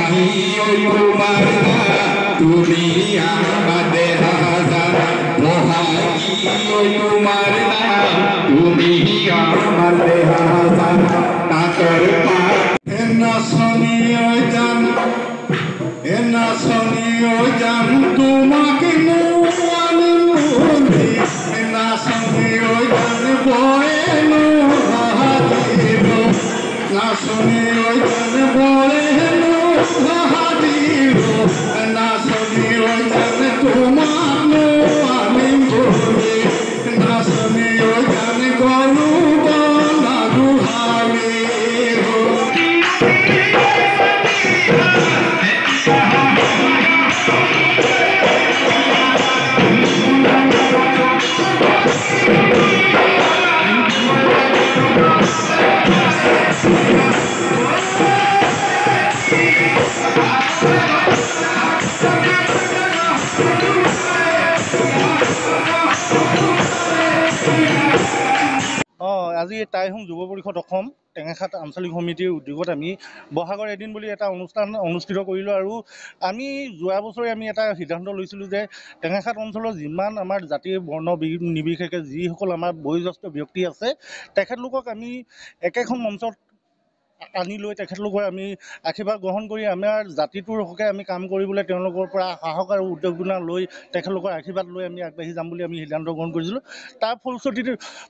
বহাগী তোমাৰ তুমি আমাদেৰ হাজাৰ বহাগী তোমাৰ তুমি আমাদের হাজার তাঁতর নাচনীয় যান তোমাকে নাচনীয় যান বয়েনো হাজির নাচনীয় যান বয়েনো হাজির নাচনীয় যান তোমার আমি বলি নাচনীয় যান গরু বনা গুহালি আজি টাইহোম যুৱ পৰিষদ অসম টেঙাখাত আঞ্চলিক সমিতিৰ উদ্যোগত আমি বহাগৰ এদিন বুলি এটা অনুষ্ঠান অনুষ্ঠিত কৰিলোঁ। আৰু আমি যোৱা বছৰে আমি এটা সিদ্ধান্ত লৈছিলোঁ যে টেঙাখাত অঞ্চলৰ যিমান আমাৰ জাতি বৰ্ণ নিৰ্বিশেষে যিসকল আমাৰ বয়োজ্যেষ্ঠ ব্যক্তি আছে তেখেতলোকক আমি একেখন মঞ্চত আনি লৈ তেখেতলোকৰ আমি আশীৰ্বাদ গ্ৰহণ কৰি আমাৰ জাতিটোৰ হকে আমি কাম কৰিবলৈ তেওঁলোকৰ পৰা সাহস আৰু উদ্দীপনা লৈ তেখেতলোকৰ আশীৰ্বাদ লৈ আমি আগবাঢ়ি যাম বুলি আমি সিদ্ধান্ত গ্ৰহণ কৰিছিলোঁ। তাৰ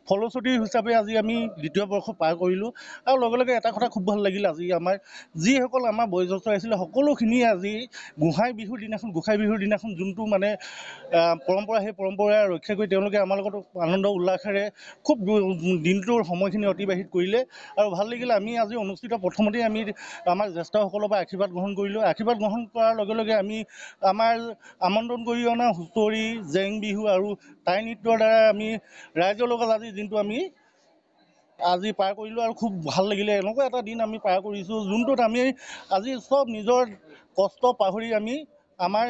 ফলশ্ৰুতি হিচাপে আজি আমি দ্বিতীয় বৰ্ষ পাৰ কৰিলোঁ। আৰু লগে লগে এটা কথা খুব ভাল লাগিল, আজি আমাৰ যিসকল আমাৰ বয়োজ্যেষ্ঠ আছিলে সকলোখিনিয়ে আজি গোঁসাই বিহুৰ দিনাখন যোনটো মানে পৰম্পৰা, সেই পৰম্পৰা ৰক্ষা কৰি তেওঁলোকে আমাৰ লগত আনন্দ উল্লাসেৰে খুব দিনটোৰ সময়খিনি অতিবাহিত কৰিলে। আৰু ভাল লাগিলে আমি আজি প্ৰথমতেই আমি আমাৰ জ্যেষ্ঠসকলৰ পৰা আশীৰ্বাদ গ্ৰহণ কৰিলোঁ। আশীৰ্বাদ গ্ৰহণ কৰাৰ লগে লগে আমি আমাৰ আমন্ত্ৰণ কৰি অনা হুঁচৰি, জেং বিহু আৰু টাই নৃত্যৰ দ্বাৰা আমি ৰাইজৰ লগত আজি দিনটো আমি আজি পাৰ কৰিলোঁ। আৰু খুব ভাল লাগিলে, এনেকুৱা এটা দিন আমি পাৰ কৰিছোঁ যোনটোত আমি আজি চব নিজৰ কষ্ট পাহৰি আমি আমাৰ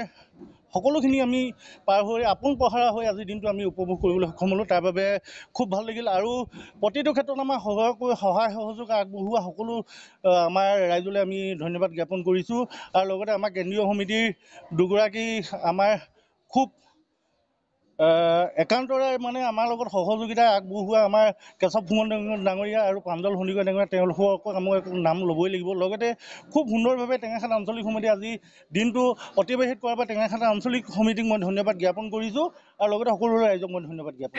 সকলোখিনি আমি পাৰ হৈ আপোন পহৰা হৈ আজিৰ দিনটো আমি উপভোগ কৰিবলৈ সক্ষম হ'লোঁ। তাৰ বাবে খুব ভাল লাগিল। আৰু প্ৰতিটো ক্ষেত্ৰত আমাৰ সহায় সহযোগ আগবঢ়োৱা সকলো আমাৰ ৰাইজলৈ আমি ধন্যবাদ জ্ঞাপন কৰিছোঁ। আৰু লগতে আমাৰ কেন্দ্ৰীয় সমিতিৰ দুগৰাকী আমাৰ খুব একান্তৰে মানে আমাৰ লগত সহযোগিতা আগবঢ়োৱা আমাৰ কেশৱ ফুকন ডাঙৰীয়া আৰু প্ৰাঞ্জল সন্দিকৈ ডাঙৰীয়া, তেওঁলোকক আমি নাম ল'বই লাগিব। লগতে খুব সুন্দৰভাৱে টেঙাখাত আঞ্চলিক সমিতি আজি দিনটো অতিবাহিত কৰাৰ পৰা টেঙাখাত আঞ্চলিক সমিতিক মই ধন্যবাদ জ্ঞাপন কৰিছোঁ। আৰু লগতে সকলো ৰাইজক মই ধন্যবাদ জ্ঞাপন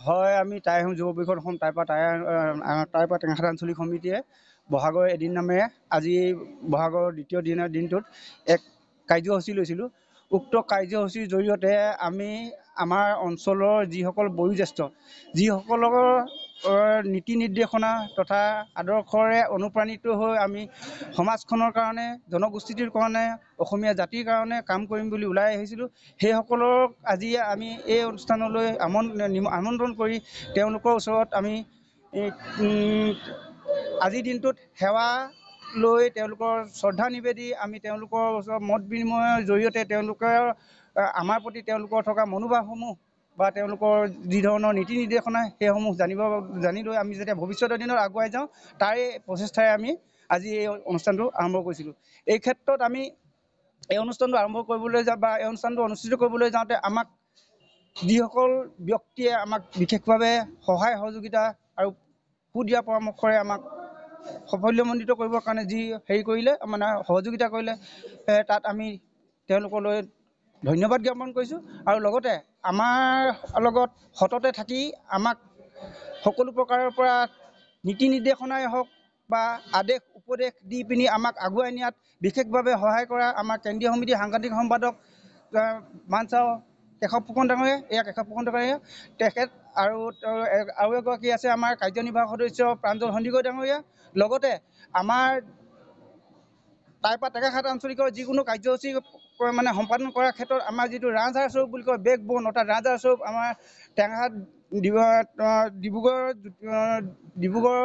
হয়, আমি টাই আহোম যুৱ পৰিষদ অসম তাৰপৰা টেঙাখাট আঞ্চলিক সমিতিয়ে বহাগৰ এদিন নামেৰে আজি বহাগৰ দ্বিতীয় দিনটোত এক কাৰ্যসূচী লৈছিলোঁ। উক্ত কাৰ্যসূচীৰ জৰিয়তে আমি আমাৰ অঞ্চলৰ যিসকল বয়োজ্যেষ্ঠ যিসকলৰ নীতি নিৰ্দেশনা তথা আদৰ্শৰে অনুপ্ৰাণিত হৈ আমি সমাজখনৰ কাৰণে জনগোষ্ঠীটোৰ কাৰণে অসমীয়া জাতিৰ কাৰণে কাম কৰিম বুলি ওলাই আহিছিলোঁ, সেইসকলক আজি আমি এই অনুষ্ঠানলৈ আমন্ত্ৰণ কৰি তেওঁলোকৰ ওচৰত আমি আজিৰ দিনটোত সেৱা লৈ তেওঁলোকৰ শ্ৰদ্ধা নিবেদি আমি তেওঁলোকৰ ওচৰত মত বিনিময়ৰ জৰিয়তে তেওঁলোকৰ আমাৰ প্ৰতি তেওঁলোকৰ থকা মনোভাৱসমূহ বা তেওঁলোকৰ যি ধৰণৰ নীতি নিৰ্দেশনা সেইসমূহ জানি লৈ আমি যেতিয়া ভৱিষ্যতৰ দিনত আগুৱাই যাওঁ তাৰে প্ৰচেষ্টাৰে আমি আজি এই অনুষ্ঠানটো আৰম্ভ কৰিছিলোঁ। এই ক্ষেত্ৰত আমি এই অনুষ্ঠানটো আৰম্ভ কৰিবলৈ এই অনুষ্ঠানটো অনুষ্ঠিত কৰিবলৈ যাওঁতে আমাক যিসকল ব্যক্তিয়ে আমাক বিশেষভাৱে সহায় সহযোগিতা আৰু সুদিয়া পৰামৰ্শৰে আমাক সাফল্যমণ্ডিত কৰিবৰ কাৰণে যি কৰিলে মানে সহযোগিতা কৰিলে তাত আমি তেওঁলোকলৈ ধন্যবাদ জ্ঞাপন কৰিছোঁ। আৰু লগতে আমাৰ লগত সততে থাকি আমাক সকলো প্ৰকাৰৰ পৰা নীতি নিৰ্দেশনাই হওক বা আদেশ উপদেশ দি পিনি আমাক আগুৱাই নিয়াত বিশেষভাৱে সহায় কৰা আমাৰ কেন্দ্ৰীয় সমিতিৰ সাংগঠনিক সম্পাদক মানচাও কেশৱ ফুকন ডাঙৰীয়া, তেখেত আৰু এগৰাকী আছে আমাৰ কাৰ্যনিৰ্বাহক সদস্য প্ৰাঞ্জল সন্দিকৈ ডাঙৰীয়া। লগতে আমাৰ তাৰপৰা টেঙাখাট আঞ্চলিকৰ যিকোনো কাৰ্যসূচী মানে সম্পাদন কৰাৰ ক্ষেত্ৰত আমাৰ যিটো ৰাজহাড় স্বৰূপ বুলি কয় বেক বন অৰ্থাৎ ৰাজহাড় স্বৰূপ আমাৰ টেঙাখাট ডিব্ৰুগড়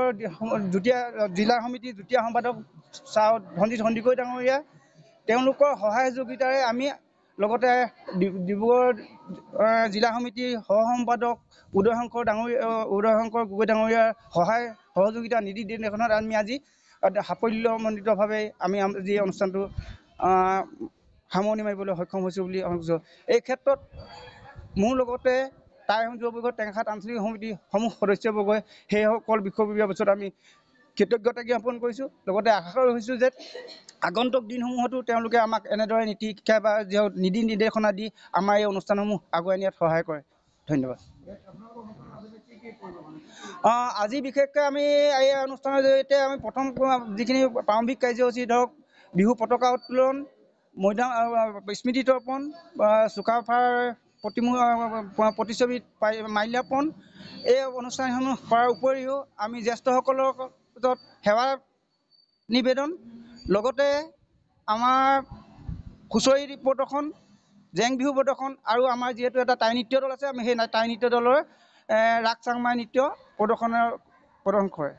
যুটীয়া জিলা সমিতিৰ যুটীয়া সম্পাদক ধনজিৎ সন্দিকৈ ডাঙৰীয়া, তেওঁলোকৰ সহায় সহযোগিতাৰে আমি লগতে ডিব্ৰুগড় জিলা সমিতিৰ সহ সম্পাদক উদয় শংকৰ গগৈ ডাঙৰীয়াৰ সহায় সহযোগিতা নীতি নিৰ্দেশনাত আমি আজি সাফল্যমণ্ডিতভাৱে আমি আজি অনুষ্ঠানটো সামৰণি মাৰিবলৈ সক্ষম হৈছোঁ বুলি ভাবিছোঁ। এই ক্ষেত্ৰত মোৰ লগতে টাই আহোম যুৱ পৰিষদ টেঙাখাট আঞ্চলিক সমিতিৰ সমূহ সদস্যবৰ্গই সেইসকল বিষয়ববীয়াৰ পিছত আমি কৃতজ্ঞতা জ্ঞাপন কৰিছোঁ। লগতে আশা কৰিছোঁ যে আগন্তুক দিনসমূহতো তেওঁলোকে আমাক এনেদৰে নীতি শিক্ষা বা নীতি নিৰ্দেশনা দি আমাৰ এই অনুষ্ঠানসমূহ আগুৱাই নিয়াত সহায় কৰে। ধন্যবাদ। আজি বিশেষকৈ আমি এই অনুষ্ঠানৰ জৰিয়তে আমি প্ৰথম যিখিনি প্ৰাৰম্ভিক কাৰ্যসূচী ধৰক বিহু পতাকা উত্তোলন, স্মৃতি তৰ্পণ, চুকাফাৰ প্ৰতিচ্ছবিত মাল্যাৰ্পণ, এই অনুষ্ঠানসমূহ কৰাৰ উপৰিও আমি জ্যেষ্ঠসকলৰ সেৱা নিবেদন, লগতে আমাৰ হুঁচৰি প্ৰদৰ্শন, জেং বিহু প্ৰদৰ্শন আৰু আমাৰ যিহেতু এটা টাই নৃত্য দল আছে আমি সেই টাই নৃত্য দলৰ ৰাগ চাংমাই নৃত্য প্ৰদৰ্শন কৰে।